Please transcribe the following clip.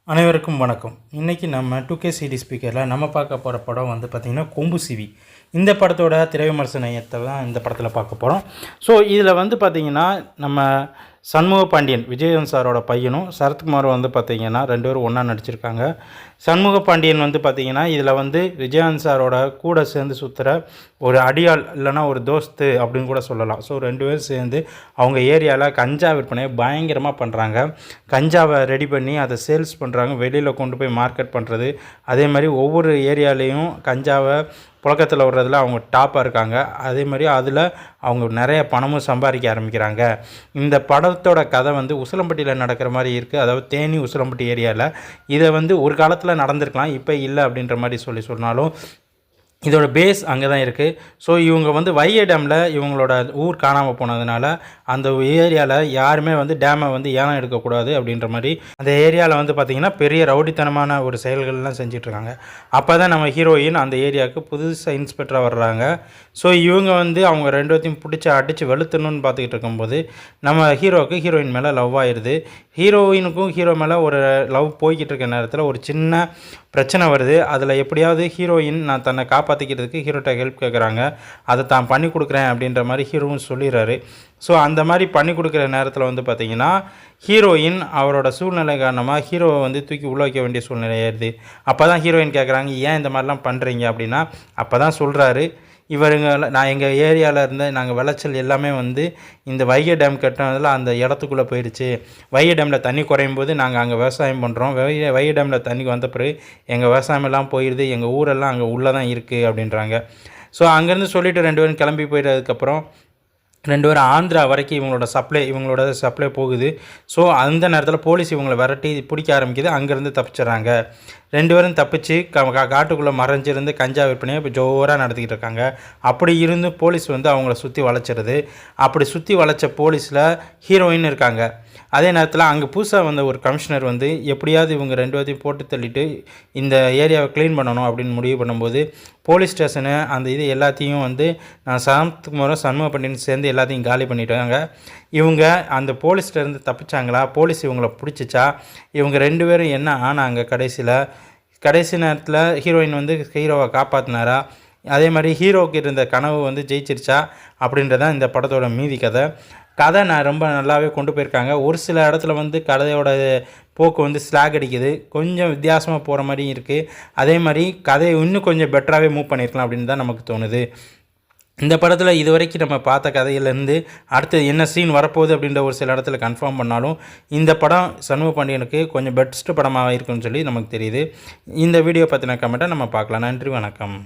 அனைவருக்கும் வணக்கம். இன்றைக்கி நம்ம 2K சிடி ஸ்பீக்கரில் நம்ம பார்க்க போகிற படம் வந்து பார்த்திங்கன்னா கொம்பு சிவி. இந்த படத்தோட திரை விமர்சனத்தை தான் இந்த படத்தில் பார்க்க போகிறோம். ஸோ இதில் வந்து பார்த்திங்கன்னா நம்ம சண்முக பாண்டியன் விஜயன் சாரோட பையனும் சரத்குமார் வந்து பார்த்திங்கன்னா 2 பேரும் ஒன்றா நடிச்சிருக்காங்க. சண்முக பாண்டியன் வந்து பார்த்திங்கன்னா இதில் வந்து விஜயன் சாரோட கூட சேர்ந்து சுற்றுற ஒரு அடியாள் இல்லைனா ஒரு தோஸ்து அப்படின்னு கூட சொல்லலாம். ஸோ 2 பேரும் சேர்ந்து அவங்க ஏரியாவில் கஞ்சா விற்பனையை பயங்கரமாக பண்ணுறாங்க. கஞ்சாவை ரெடி பண்ணி அதை சேல்ஸ் பண்ணுறாங்க, வெளியில் கொண்டு போய் மார்க்கெட் பண்ணுறது. அதே மாதிரி ஒவ்வொரு ஏரியாலேயும் கஞ்சாவை புழக்கத்தில் விடுறதுல அவங்க டாப்பாக இருக்காங்க. அதே மாதிரி அதில் அவங்க நிறைய பணமும் சம்பாதிக்க ஆரம்பிக்கிறாங்க. இந்த படத்தோட கதை வந்து உசிலம்பட்டியில் நடக்கிற மாதிரி இருக்குது. அதாவது தேனி உசிலம்பட்டி ஏரியாவில். இதை வந்து ஒரு காலத்தில் நடந்திருக்கலாம், இப்போ இல்லை அப்படின்ற மாதிரி சொன்னாலும் இதோட பேஸ் அங்கே தான் இருக்குது. ஸோ இவங்க வந்து வைகை டேமில் இவங்களோட ஊர் காணாமல் போனதுனால அந்த ஏரியாவில் யாருமே வந்து டேமை வந்து ஏலம் எடுக்கக்கூடாது அப்படின்ற மாதிரி அந்த ஏரியாவில் வந்து பார்த்திங்கன்னா பெரிய ரவுடித்தனமான ஒரு செயல்கள்லாம் செஞ்சிட்ருக்காங்க. அப்போ தான் நம்ம ஹீரோயின் அந்த ஏரியாவுக்கு புதுசாக இன்ஸ்பெக்டராக வர்றாங்க. ஸோ இவங்க வந்து அவங்க 2 பேர்த்தையும் பிடிச்சி அடித்து வெளுத்தணும்னு பார்த்துக்கிட்டு இருக்கும்போது நம்ம ஹீரோவுக்கு ஹீரோயின் மேலே லவ் ஆயிடுது. ஹீரோயினுக்கும் ஹீரோ மேலே ஒரு லவ் போய்கிட்டு இருக்க நேரத்தில் ஒரு சின்ன பிரச்சனை வருது. அதில் எப்படியாவது ஹீரோயின் நான் தன்னை காப்பாற்றிக்கிறதுக்கு ஹீரோட்ட ஹெல்ப் கேட்குறாங்க. அதை தான் பண்ணி கொடுக்குறேன் அப்படின்ற மாதிரி ஹீரோவும் சொல்லிடுறாரு. ஸோ அந்த மாதிரி பண்ணி கொடுக்குற நேரத்தில் வந்து பார்த்திங்கன்னா ஹீரோயின் அவரோட சூழ்நிலை காரணமாக ஹீரோவை வந்து தூக்கி உள்ள வைக்க வேண்டிய சூழ்நிலை ஆயிடுது. அப்போ தான் ஹீரோயின் கேட்குறாங்க, ஏன் இந்த மாதிரிலாம் பண்ணுறீங்க அப்படின்னா. அப்போ தான் சொல்கிறாரு, இவருங்க நான் எங்கள் ஏரியாவில் இருந்த நாங்கள் விளைச்சல் எல்லாமே வந்து இந்த வைகை டேம் கட்டினதில் அந்த இடத்துக்குள்ளே போயிடுச்சு. வைகை டேமில் தண்ணி குறையும் போது நாங்கள் அங்கே விவசாயம் பண்ணுறோம். வைகை டேமில் தண்ணி வந்த பிறகு எங்கள் விவசாயம் எல்லாம் போயிடுது, எங்கள் ஊரெல்லாம் அங்கே உள்ளே தான் இருக்குது அப்படின்றாங்க. ஸோ அங்கேருந்து சொல்லிவிட்டு 2 பேரும் கிளம்பி போயிட்டதுக்கப்புறம் 2 பேரும் ஆந்திரா வரைக்கும் இவங்களோட சப்ளை போகுது. ஸோ அந்த நேரத்தில் போலீஸ் இவங்களை விரட்டி பிடிக்க ஆரம்பிக்குது. அங்கேருந்து தப்பிச்சிட்றாங்க. 2 பேரும் தப்பிச்சு காட்டுக்குள்ளே மறைஞ்சிருந்து கஞ்சா விற்பனையை இப்போ ஜோராக நடத்திக்கிட்டு இருக்காங்க. அப்படி இருந்து போலீஸ் வந்து அவங்கள சுற்றி வளைச்சிருது. அப்படி சுற்றி வளைச்ச போலீஸில் ஹீரோயின் இருக்காங்க. அதே நேரத்தில் அங்கே புதுசாக வந்த ஒரு கமிஷனர் வந்து எப்படியாவது இவங்க 2 பேர்த்தையும் போட்டு தள்ளிட்டு இந்த ஏரியாவை க்ளீன் பண்ணணும் அப்படின்னு முடிவு பண்ணும்போது போலீஸ் ஸ்டேஷனு அந்த இது எல்லாத்தையும் வந்து நான் சரத்குமாரும் சண்முக பாண்டியன் சேர்ந்து எல்லாத்தையும் காலி பண்ணிட்டாங்க. இவங்க அந்த போலீஸ்லேருந்து தப்பிச்சாங்களா, போலீஸ் இவங்கள பிடிச்சிச்சா, இவங்க 2 பேரும் என்ன ஆனாங்க, கடைசி நேரத்தில் ஹீரோயின் வந்து ஹீரோவை காப்பாற்றினாரா, அதே மாதிரி ஹீரோவுக்கு இருந்த கனவு வந்து ஜெயிச்சிருச்சா அப்படின்றதான் இந்த படத்தோட மீதி கதை நான் ரொம்ப நல்லாவே கொண்டு போயிருக்காங்க. ஒரு சில இடத்துல வந்து கதையோட போக்கு வந்து ஸ்லாக் அடிக்குது, கொஞ்சம் வித்தியாசமாக போகிற மாதிரியும் இருக்குது. அதே மாதிரி கதையை இன்னும் கொஞ்சம் பெட்டராகவே மூவ் பண்ணியிருக்கலாம் அப்படின்னு தான் நமக்கு தோணுது. இந்த படத்தில் இது வரைக்கும் நம்ம பார்த்த கதையிலேருந்து அடுத்து என்ன சீன் வரப்போகுது அப்படின்ற ஒரு சில இடத்துல கன்ஃபார்ம் பண்ணாலும் இந்த படம் சண்முக பாண்டியனுக்கு கொஞ்சம் பெஸ்ட்டு படமாக இருக்குன்னு சொல்லி நமக்கு தெரியுது. இந்த வீடியோ பற்றின கமெண்ட்டை நம்ம பார்க்கலாம். நன்றி, வணக்கம்.